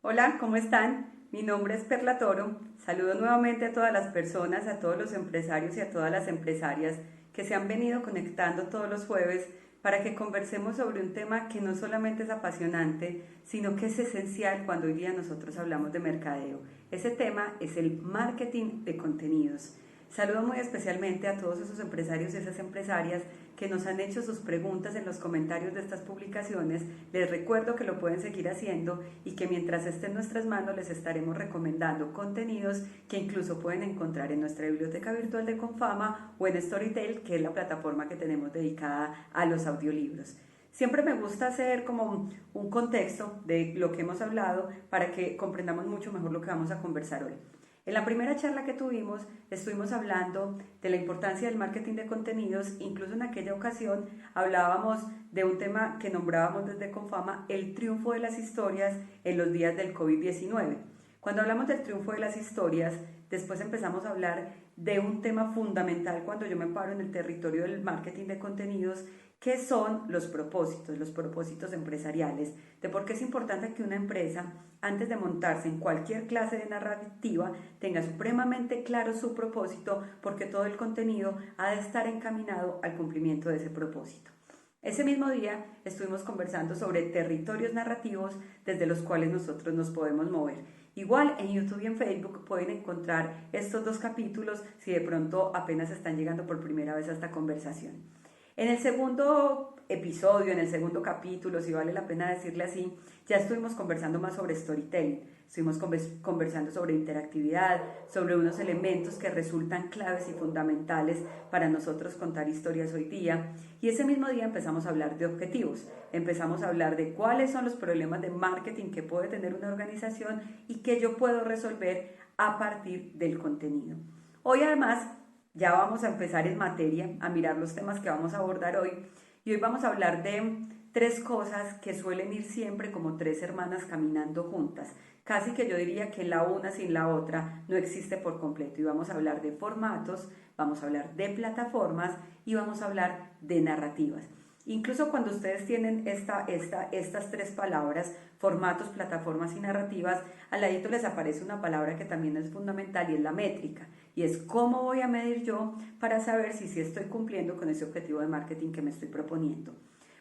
Hola, ¿cómo están? Mi nombre es Perla Toro. Saludo nuevamente a todas las personas, a todos los empresarios y a todas las empresarias que se han venido conectando todos los jueves para que conversemos sobre un tema que no solamente es apasionante, sino que es esencial cuando hoy día nosotros hablamos de mercadeo. Ese tema es el marketing de contenidos. Saludo muy especialmente a todos esos empresarios y esas empresarias que nos han hecho sus preguntas en los comentarios de estas publicaciones. Les recuerdo que lo pueden seguir haciendo y que mientras esté en nuestras manos les estaremos recomendando contenidos que incluso pueden encontrar en nuestra biblioteca virtual de Confama o en Storytel, que es la plataforma que tenemos dedicada a los audiolibros. Siempre me gusta hacer como un contexto de lo que hemos hablado para que comprendamos mucho mejor lo que vamos a conversar hoy. En la primera charla que tuvimos, estuvimos hablando de la importancia del marketing de contenidos. Incluso en aquella ocasión hablábamos de un tema que nombrábamos desde Confama, el triunfo de las historias en los días del COVID-19. Cuando hablamos del triunfo de las historias, después empezamos a hablar de un tema fundamental cuando yo me paro en el territorio del marketing de contenidos, que son los propósitos empresariales, de por qué es importante que una empresa, antes de montarse en cualquier clase de narrativa, tenga supremamente claro su propósito, porque todo el contenido ha de estar encaminado al cumplimiento de ese propósito. Ese mismo día estuvimos conversando sobre territorios narrativos desde los cuales nosotros nos podemos mover. Igual en YouTube y en Facebook pueden encontrar estos dos capítulos si de pronto apenas están llegando por primera vez a esta conversación. En el segundo episodio, en el segundo capítulo, si vale la pena decirle así, ya estuvimos conversando más sobre storytelling, estuvimos conversando sobre interactividad, sobre unos elementos que resultan claves y fundamentales para nosotros contar historias hoy día. Y ese mismo día empezamos a hablar de objetivos, empezamos a hablar de cuáles son los problemas de marketing que puede tener una organización y que yo puedo resolver a partir del contenido. Hoy además ya vamos a empezar en materia, a mirar los temas que vamos a abordar hoy. Y hoy vamos a hablar de tres cosas que suelen ir siempre como tres hermanas caminando juntas. Casi que yo diría que la una sin la otra no existe por completo. Y vamos a hablar de formatos, vamos a hablar de plataformas y vamos a hablar de narrativas. Incluso cuando ustedes tienen estas tres palabras, formatos, plataformas y narrativas, al ladito les aparece una palabra que también es fundamental y es la métrica. Y es cómo voy a medir yo para saber si estoy cumpliendo con ese objetivo de marketing que me estoy proponiendo.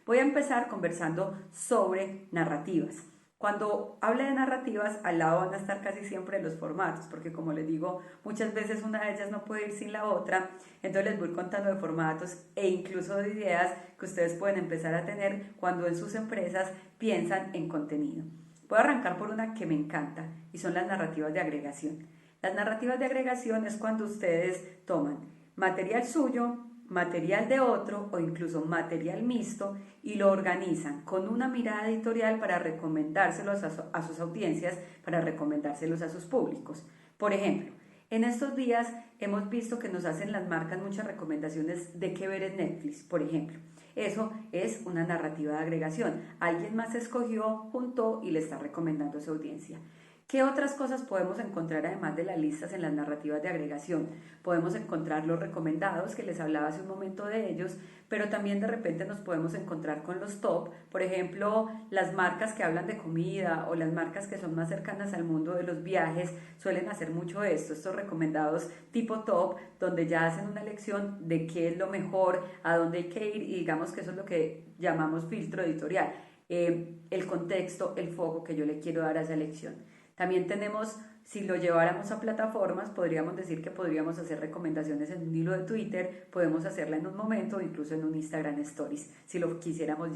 Voy a empezar conversando sobre narrativas. Cuando hable de narrativas, al lado van a estar casi siempre los formatos, porque como les digo, muchas veces una de ellas no puede ir sin la otra. Entonces les voy contando de formatos e incluso de ideas que ustedes pueden empezar a tener cuando en sus empresas piensan en contenido. Voy a arrancar por una que me encanta y son las narrativas de agregación. Las narrativas de agregación es cuando ustedes toman material suyo, material de otro o incluso material mixto y lo organizan con una mirada editorial para recomendárselos a sus audiencias, para recomendárselos a sus públicos. Por ejemplo, en estos días hemos visto que nos hacen las marcas muchas recomendaciones de qué ver en Netflix, por ejemplo. Eso es una narrativa de agregación. Alguien más escogió, juntó y le está recomendando a su audiencia. ¿Qué otras cosas podemos encontrar además de las listas en las narrativas de agregación? Podemos encontrar los recomendados, que les hablaba hace un momento de ellos, pero también de repente nos podemos encontrar con los top, por ejemplo, las marcas que hablan de comida o las marcas que son más cercanas al mundo de los viajes suelen hacer mucho esto, estos recomendados tipo top, donde ya hacen una elección de qué es lo mejor, a dónde hay que ir y digamos que eso es lo que llamamos filtro editorial, el contexto, el foco que yo le quiero dar a esa elección. También tenemos, si lo lleváramos a plataformas, podríamos decir que podríamos hacer recomendaciones en un hilo de Twitter, podemos hacerla en un momento o incluso en un Instagram Stories, si lo quisiéramos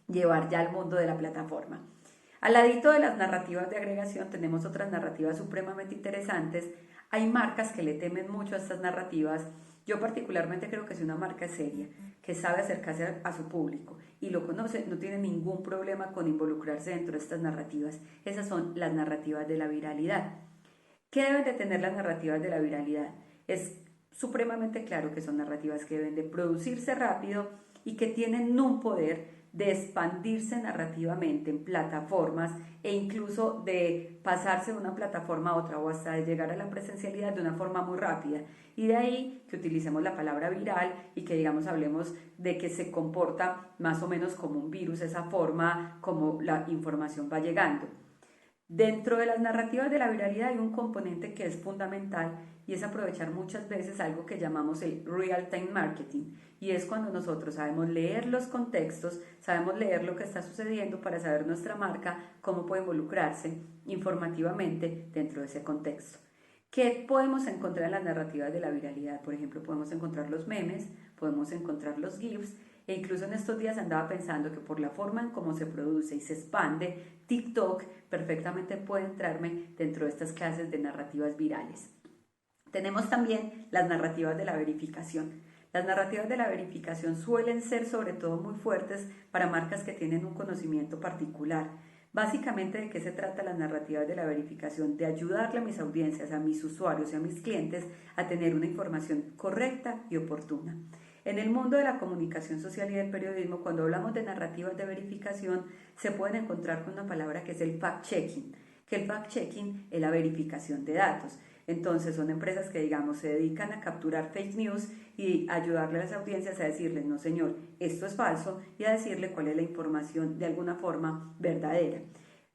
llevar ya al mundo de la plataforma. Al ladito de las narrativas de agregación tenemos otras narrativas supremamente interesantes. Hay marcas que le temen mucho a estas narrativas. Yo particularmente creo que si una marca es seria, que sabe acercarse a su público y lo conoce, no tiene ningún problema con involucrarse dentro de estas narrativas. Esas son las narrativas de la viralidad. ¿Qué deben de tener las narrativas de la viralidad? Es supremamente claro que son narrativas que deben de producirse rápido y que tienen un poder de expandirse narrativamente en plataformas e incluso de pasarse de una plataforma a otra o hasta de llegar a la presencialidad de una forma muy rápida. Y de ahí que utilicemos la palabra viral y que digamos hablemos de que se comporta más o menos como un virus, esa forma como la información va llegando. Dentro de las narrativas de la viralidad hay un componente que es fundamental y es aprovechar muchas veces algo que llamamos el real-time marketing, y es cuando nosotros sabemos leer los contextos, sabemos leer lo que está sucediendo para saber nuestra marca cómo puede involucrarse informativamente dentro de ese contexto. ¿Qué podemos encontrar en las narrativas de la viralidad? Por ejemplo, podemos encontrar los memes, podemos encontrar los GIFs, e incluso en estos días andaba pensando que por la forma en cómo se produce y se expande, TikTok perfectamente puede entrarme dentro de estas clases de narrativas virales. Tenemos también las narrativas de la verificación. Las narrativas de la verificación suelen ser sobre todo muy fuertes para marcas que tienen un conocimiento particular. Básicamente, ¿de qué se trata las narrativas de la verificación? De ayudarle a mis audiencias, a mis usuarios y a mis clientes a tener una información correcta y oportuna. En el mundo de la comunicación social y del periodismo, cuando hablamos de narrativas de verificación, se pueden encontrar con una palabra que es el fact-checking, que el fact-checking es la verificación de datos. Entonces son empresas que, digamos, se dedican a capturar fake news y ayudarle a las audiencias a decirles, no señor, esto es falso, y a decirle cuál es la información de alguna forma verdadera.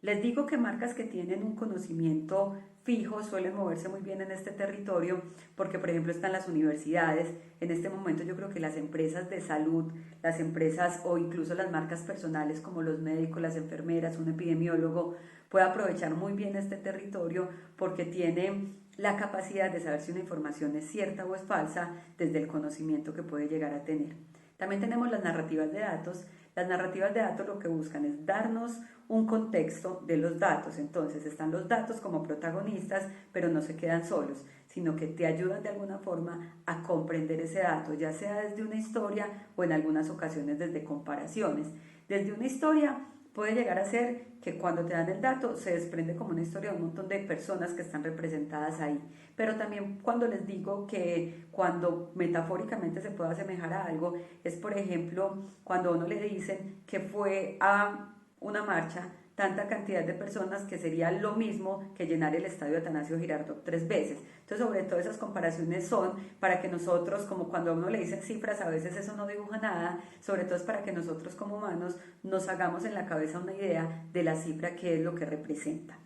Les digo que marcas que tienen un conocimiento fijo suelen moverse muy bien en este territorio porque, por ejemplo, están las universidades. En este momento yo creo que las empresas de salud, las empresas o incluso las marcas personales como los médicos, las enfermeras, un epidemiólogo, puede aprovechar muy bien este territorio porque tiene la capacidad de saber si una información es cierta o es falsa desde el conocimiento que puede llegar a tener. También tenemos las narrativas de datos. Las narrativas de datos lo que buscan es darnos un contexto de los datos. Entonces están los datos como protagonistas, pero no se quedan solos, sino que te ayudan de alguna forma a comprender ese dato, ya sea desde una historia o en algunas ocasiones desde comparaciones. Desde una historia puede llegar a ser que cuando te dan el dato se desprende como una historia de un montón de personas que están representadas ahí. Pero también cuando les digo que cuando metafóricamente se puede asemejar a algo, es por ejemplo cuando a uno le dicen que fue a una marcha tanta cantidad de personas que sería lo mismo que llenar el estadio Atanasio Girardot 3 veces. Entonces, sobre todo esas comparaciones son para que nosotros, como cuando a uno le dicen cifras, a veces eso no dibuja nada, sobre todo es para que nosotros como humanos nos hagamos en la cabeza una idea de la cifra, que es lo que representa.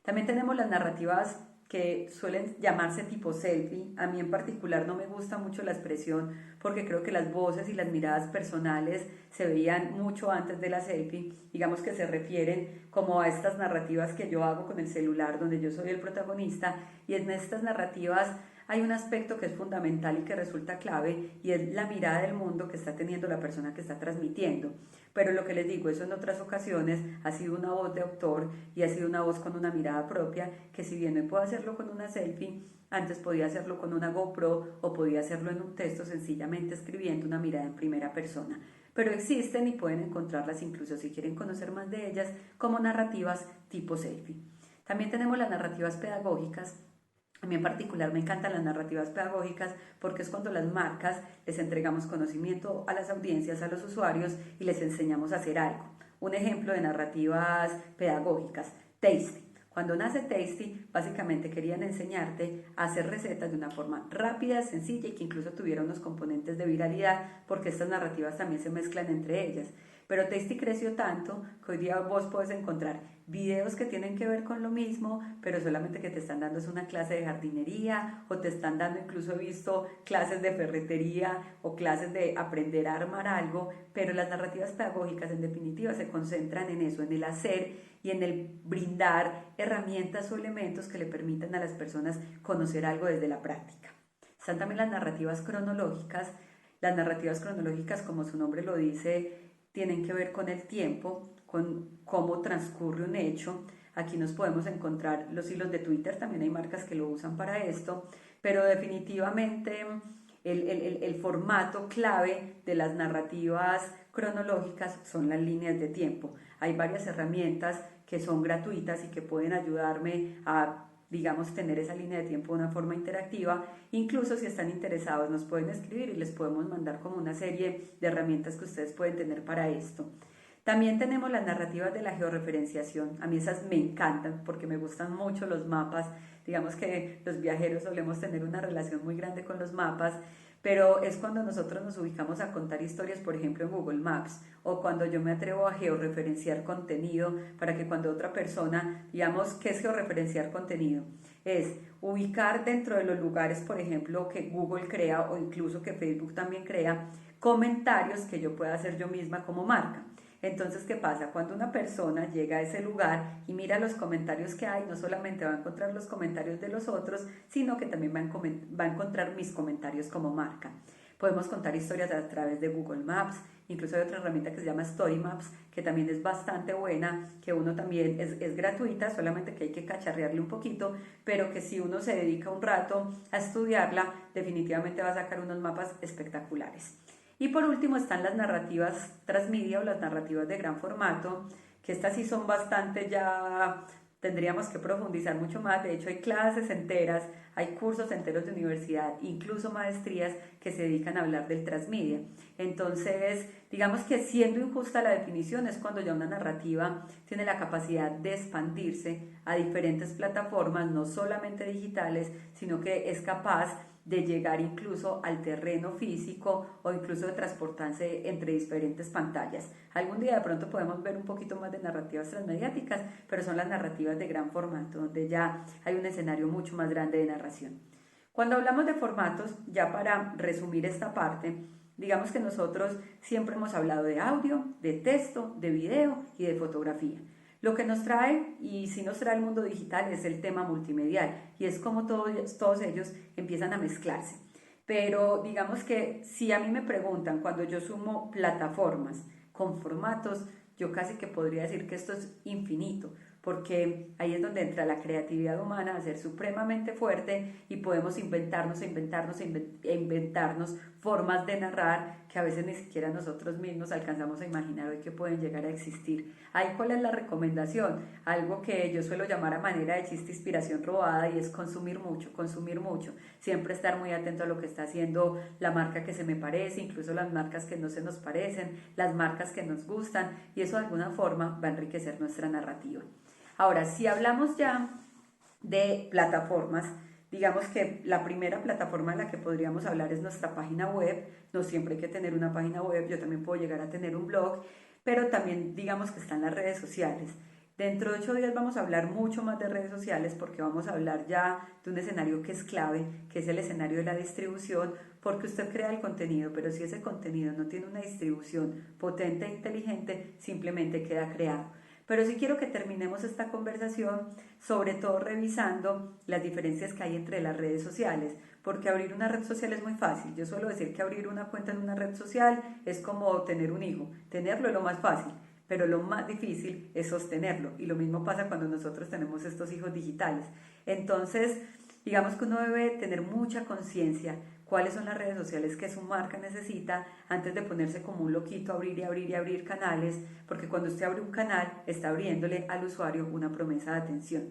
También tenemos las narrativas que suelen llamarse tipo selfie. A mí en particular no me gusta mucho la expresión porque creo que las voces y las miradas personales se veían mucho antes de la selfie. Digamos que se refieren como a estas narrativas que yo hago con el celular donde yo soy el protagonista, y en estas narrativas hay un aspecto que es fundamental y que resulta clave, y es la mirada del mundo que está teniendo la persona que está transmitiendo. Pero lo que les digo, eso en otras ocasiones ha sido una voz de autor y ha sido una voz con una mirada propia, que si bien hoy puedo hacerlo con una selfie, antes podía hacerlo con una GoPro o podía hacerlo en un texto sencillamente escribiendo una mirada en primera persona. Pero existen y pueden encontrarlas incluso si quieren conocer más de ellas como narrativas tipo selfie. También tenemos las narrativas pedagógicas. A mí en particular me encantan las narrativas pedagógicas porque es cuando las marcas les entregamos conocimiento a las audiencias, a los usuarios, y les enseñamos a hacer algo. Un ejemplo de narrativas pedagógicas, Tasty. Cuando nace Tasty, básicamente querían enseñarte a hacer recetas de una forma rápida, sencilla y que incluso tuviera unos componentes de viralidad, porque estas narrativas también se mezclan entre ellas. Pero Tasty creció tanto que hoy día vos podés encontrar videos que tienen que ver con lo mismo, pero solamente que te están dando es una clase de jardinería, o te están dando, incluso he visto clases de ferretería o clases de aprender a armar algo, pero las narrativas pedagógicas en definitiva se concentran en eso, en el hacer y en el brindar herramientas o elementos que le permitan a las personas conocer algo desde la práctica. Están también las narrativas cronológicas. Las narrativas cronológicas, como su nombre lo dice, tienen que ver con el tiempo, con cómo transcurre un hecho. Aquí nos podemos encontrar los hilos de Twitter, también hay marcas que lo usan para esto, pero definitivamente el formato clave de las narrativas cronológicas son las líneas de tiempo. Hay varias herramientas que son gratuitas y que pueden ayudarme a, digamos, tener esa línea de tiempo de una forma interactiva. Incluso si están interesados nos pueden escribir y les podemos mandar como una serie de herramientas que ustedes pueden tener para esto. También tenemos las narrativas de la georreferenciación. A mí esas me encantan porque me gustan mucho los mapas. Digamos que los viajeros solemos tener una relación muy grande con los mapas, pero es cuando nosotros nos ubicamos a contar historias, por ejemplo, en Google Maps, o cuando yo me atrevo a georreferenciar contenido para que cuando otra persona, digamos, ¿qué es georreferenciar contenido? Es ubicar dentro de los lugares, por ejemplo, que Google crea o incluso que Facebook también crea, comentarios que yo pueda hacer yo misma como marca. Entonces, ¿qué pasa? Cuando una persona llega a ese lugar y mira los comentarios que hay, no solamente va a encontrar los comentarios de los otros, sino que también va a encontrar mis comentarios como marca. Podemos contar historias a través de Google Maps, incluso hay otra herramienta que se llama Story Maps, que también es bastante buena, que uno también es gratuita, solamente que hay que cacharrearle un poquito, pero que si uno se dedica un rato a estudiarla, definitivamente va a sacar unos mapas espectaculares. Y por último están las narrativas transmedia o las narrativas de gran formato, que estas sí son bastante ya, tendríamos que profundizar mucho más. De hecho hay clases enteras, hay cursos enteros de universidad, incluso maestrías que se dedican a hablar del transmedia. Entonces, digamos que siendo injusta la definición es cuando ya una narrativa tiene la capacidad de expandirse a diferentes plataformas, no solamente digitales, sino que es capaz de llegar incluso al terreno físico o incluso de transportarse entre diferentes pantallas. Algún día de pronto podemos ver un poquito más de narrativas transmediáticas, pero son las narrativas de gran formato, donde ya hay un escenario mucho más grande de narración. Cuando hablamos de formatos, ya para resumir esta parte, digamos que nosotros siempre hemos hablado de audio, de texto, de video y de fotografía. Lo que nos trae, y sí nos trae el mundo digital, es el tema multimedial y es como todos ellos empiezan a mezclarse. Pero digamos que si a mí me preguntan cuando yo sumo plataformas con formatos, yo casi que podría decir que esto es infinito, porque ahí es donde entra la creatividad humana a ser supremamente fuerte y podemos inventarnos formas de narrar que a veces ni siquiera nosotros mismos alcanzamos a imaginar hoy que pueden llegar a existir. Ahí, ¿cuál es la recomendación? Algo que yo suelo llamar a manera de chiste inspiración robada, y es consumir mucho, siempre estar muy atento a lo que está haciendo la marca que se me parece, incluso las marcas que no se nos parecen, las marcas que nos gustan, y eso de alguna forma va a enriquecer nuestra narrativa. Ahora, si hablamos ya de plataformas, digamos que la primera plataforma en la que podríamos hablar es nuestra página web. No siempre hay que tener una página web, yo también puedo llegar a tener un blog, pero también digamos que están las redes sociales. Dentro de 8 días vamos a hablar mucho más de redes sociales, porque vamos a hablar ya de un escenario que es clave, que es el escenario de la distribución, porque usted crea el contenido, pero si ese contenido no tiene una distribución potente e inteligente, simplemente queda creado. Pero sí quiero que terminemos esta conversación, sobre todo revisando las diferencias que hay entre las redes sociales, porque abrir una red social es muy fácil. Yo suelo decir que abrir una cuenta en una red social es como tener un hijo. Tenerlo es lo más fácil, pero lo más difícil es sostenerlo. Y lo mismo pasa cuando nosotros tenemos estos hijos digitales. Entonces, digamos que uno debe tener mucha conciencia cuáles son las redes sociales que su marca necesita antes de ponerse como un loquito a abrir canales, porque cuando usted abre un canal está abriéndole al usuario una promesa de atención.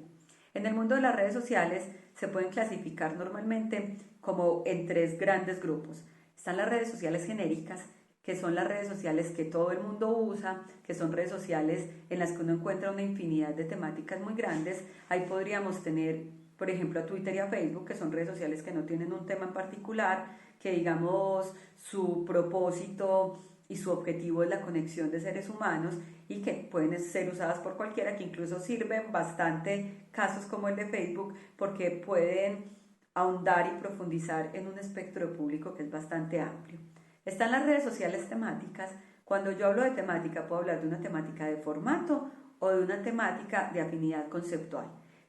En el mundo de las redes sociales se pueden clasificar normalmente como en 3 grandes grupos. Están las redes sociales genéricas, que son las redes sociales que todo el mundo usa, que son redes sociales en las que uno encuentra una infinidad de temáticas muy grandes. Ahí podríamos tener, por ejemplo, a Twitter y a Facebook, que son redes sociales que no tienen un tema en particular, que digamos su propósito y su objetivo es la conexión de seres humanos y que pueden ser usadas por cualquiera, que incluso sirven bastante casos como el de Facebook, porque pueden ahondar y profundizar en un espectro público que es bastante amplio. Están las redes sociales temáticas. Cuando yo hablo de temática, puedo hablar de una temática de formato o de una temática de afinidad conceptual.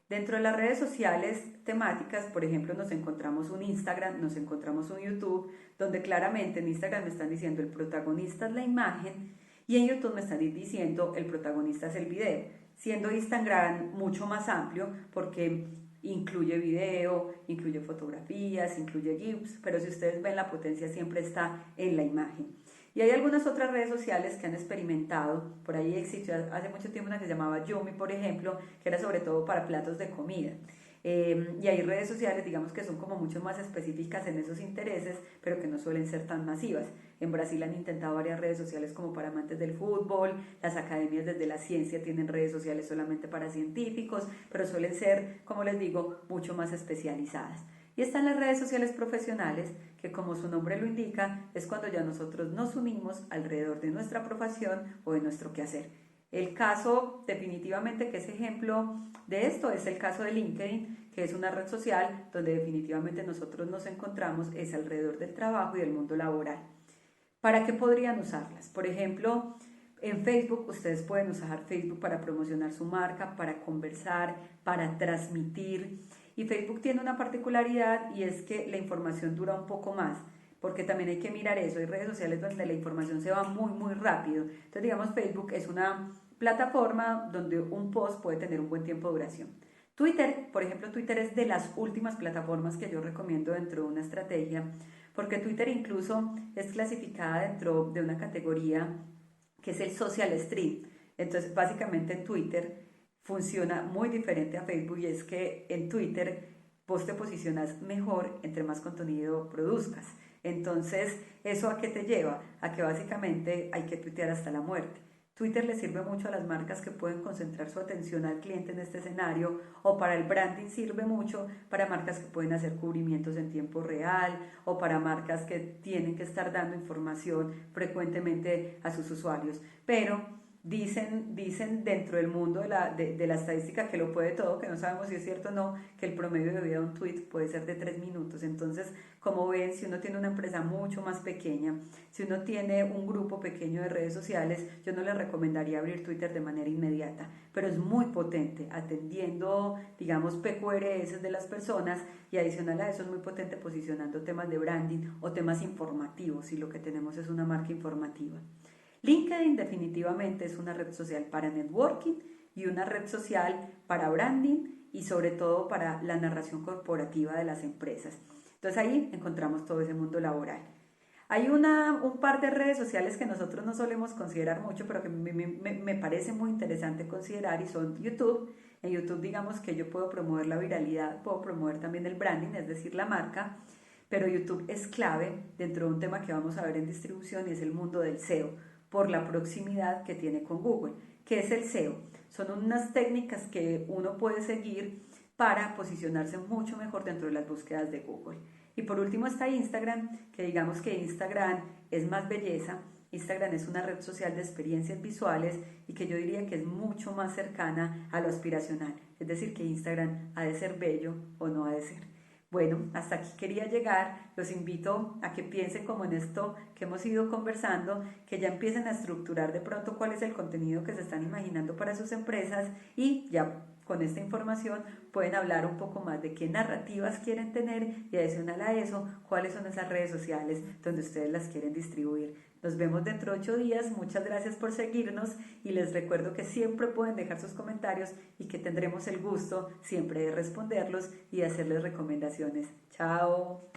Dentro de las redes sociales temáticas, por ejemplo, nos encontramos un Instagram, nos encontramos un YouTube, donde claramente en Instagram me están diciendo el protagonista es la imagen y en YouTube me están diciendo el protagonista es el video, siendo Instagram mucho más amplio porque incluye video, incluye fotografías, incluye GIFs, pero si ustedes ven la potencia siempre está en la imagen. Y hay algunas otras redes sociales que han experimentado, por ahí existió hace mucho tiempo una que se llamaba Yumi, por ejemplo, que era sobre todo para platos de comida. Y hay redes sociales, digamos, que son como mucho más específicas en esos intereses, pero que no suelen ser tan masivas. En Brasil han intentado varias redes sociales como para amantes del fútbol, las academias desde la ciencia tienen redes sociales solamente para científicos, pero suelen ser, como les digo, mucho más especializadas. Y están las redes sociales profesionales, que como su nombre lo indica, es cuando ya nosotros nos unimos alrededor de nuestra profesión o de nuestro quehacer. El caso definitivamente que es ejemplo de esto es el caso de LinkedIn, que es una red social donde definitivamente nosotros nos encontramos es alrededor del trabajo y del mundo laboral. ¿Para qué podrían usarlas? Por ejemplo, en Facebook ustedes pueden usar Facebook para promocionar su marca, para conversar, para transmitir. Y Facebook tiene una particularidad y es que la información dura un poco más, porque también hay que mirar eso. Hay redes sociales donde la información se va muy rápido. Entonces, digamos, Facebook es una plataforma donde un post puede tener un buen tiempo de duración. Twitter, por ejemplo, Twitter es de las últimas plataformas que yo recomiendo dentro de una estrategia, porque Twitter incluso es clasificada dentro de una categoría que es el social stream. Entonces, básicamente en Twitter funciona muy diferente a Facebook y es que en Twitter vos te posicionas mejor entre más contenido produzcas. Entonces, ¿eso a qué te lleva? A que básicamente hay que tuitear hasta la muerte. Twitter le sirve mucho a las marcas que pueden concentrar su atención al cliente en este escenario, o para el branding sirve mucho para marcas que pueden hacer cubrimientos en tiempo real o para marcas que tienen que estar dando información frecuentemente a sus usuarios. Pero dicen dentro del mundo de la estadística que lo puede todo, que no sabemos si es cierto o no, que el promedio de vida de un tweet puede ser de 3 minutos. Entonces, como ven, si uno tiene una empresa mucho más pequeña, si uno tiene un grupo pequeño de redes sociales, yo no le recomendaría abrir Twitter de manera inmediata, pero es muy potente, atendiendo, digamos, PQRS de las personas, y adicional a eso es muy potente posicionando temas de branding o temas informativos, si lo que tenemos es una marca informativa. LinkedIn definitivamente es una red social para networking y una red social para branding y sobre todo para la narración corporativa de las empresas. Entonces ahí encontramos todo ese mundo laboral. Hay un par de redes sociales que nosotros no solemos considerar mucho, pero que me parece muy interesante considerar, y son YouTube. En YouTube, digamos que yo puedo promover la viralidad, puedo promover también el branding, es decir, la marca, pero YouTube es clave dentro de un tema que vamos a ver en distribución y es el mundo del SEO, por la proximidad que tiene con Google. ¿Qué es el SEO? Son unas técnicas que uno puede seguir para posicionarse mucho mejor dentro de las búsquedas de Google. Y por último está Instagram, que digamos que Instagram es más belleza. Instagram es una red social de experiencias visuales y que yo diría que es mucho más cercana a lo aspiracional. Es decir, que Instagram ha de ser bello o no ha de ser. Bueno, hasta aquí quería llegar. Los invito a que piensen como en esto que hemos ido conversando, que ya empiecen a estructurar de pronto cuál es el contenido que se están imaginando para sus empresas, y ya con esta información pueden hablar un poco más de qué narrativas quieren tener y adicional a eso, cuáles son esas redes sociales donde ustedes las quieren distribuir. Nos vemos dentro de 8 días, muchas gracias por seguirnos y les recuerdo que siempre pueden dejar sus comentarios y que tendremos el gusto siempre de responderlos y de hacerles recomendaciones. Chao.